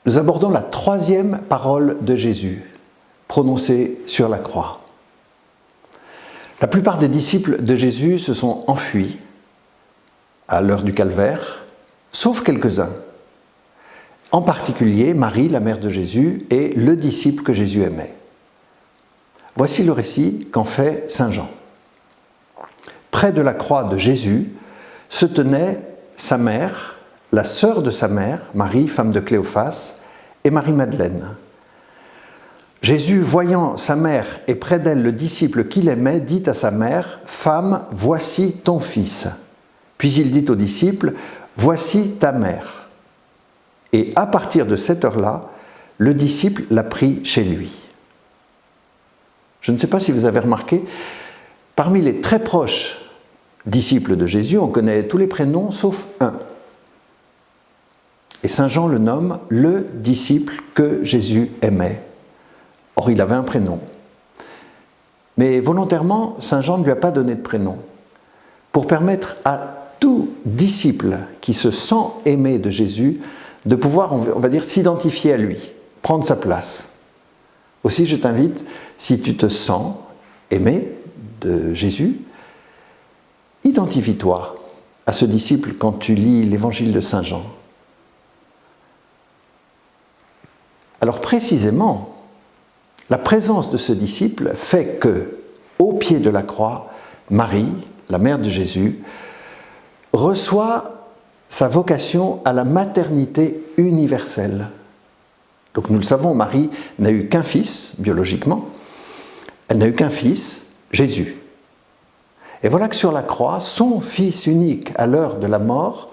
nous abordons la troisième parole de Jésus, prononcée sur la croix. La plupart des disciples de Jésus se sont enfuis à l'heure du calvaire, sauf quelques-uns. En particulier, Marie, la mère de Jésus, et le disciple que Jésus aimait. Voici le récit qu'en fait saint Jean. Près de la croix de Jésus se tenait sa mère, la sœur de sa mère, Marie, femme de Cléophas, et Marie-Madeleine. Jésus, voyant sa mère et près d'elle le disciple qu'il aimait, dit à sa mère, « Femme, voici ton fils. » Puis il dit au disciple, « Voici ta mère. » Et à partir de cette heure-là, le disciple l'a pris chez lui. Je ne sais pas si vous avez remarqué, parmi les très proches disciples de Jésus, on connaît tous les prénoms sauf un. Et saint Jean le nomme le disciple que Jésus aimait. Or, il avait un prénom. Mais volontairement, saint Jean ne lui a pas donné de prénom, pour permettre à tout disciple qui se sent aimé de Jésus de pouvoir, on va dire, s'identifier à lui, prendre sa place. Aussi, je t'invite, si tu te sens aimé de Jésus, identifie-toi à ce disciple quand tu lis l'évangile de saint Jean. Alors précisément, la présence de ce disciple fait que, au pied de la croix, Marie, la mère de Jésus, reçoit sa vocation à la maternité universelle. Donc nous le savons, Marie n'a eu qu'un fils, biologiquement, elle n'a eu qu'un fils, Jésus. Et voilà que sur la croix, son fils unique à l'heure de la mort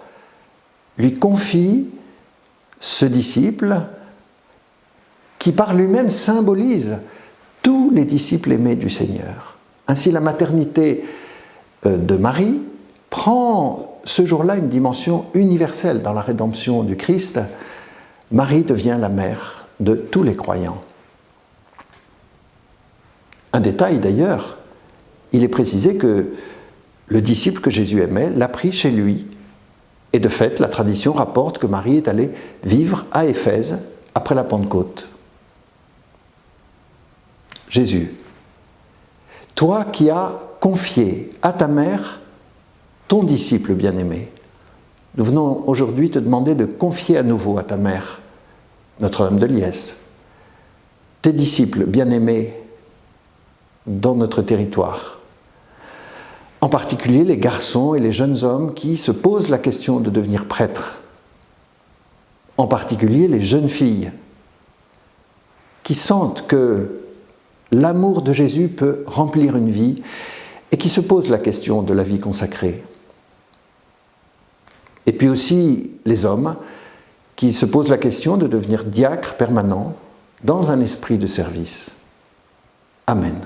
lui confie ce disciple qui par lui-même symbolise tous les disciples aimés du Seigneur. Ainsi, la maternité de Marie prend ce jour-là une dimension universelle dans la rédemption du Christ. Marie devient la mère de tous les croyants. Un détail d'ailleurs, il est précisé que le disciple que Jésus aimait l'a pris chez lui. Et de fait, la tradition rapporte que Marie est allée vivre à Éphèse après la Pentecôte. Jésus, toi qui as confié à ta mère ton disciple bien-aimé, nous venons aujourd'hui te demander de confier à nouveau à ta mère, Notre-Dame de Liesse, tes disciples bien-aimés dans notre territoire. En particulier les garçons et les jeunes hommes qui se posent la question de devenir prêtres. En particulier les jeunes filles qui sentent que l'amour de Jésus peut remplir une vie et qui se posent la question de la vie consacrée. Et puis aussi les hommes qui se posent la question de devenir diacres permanents dans un esprit de service. Amen.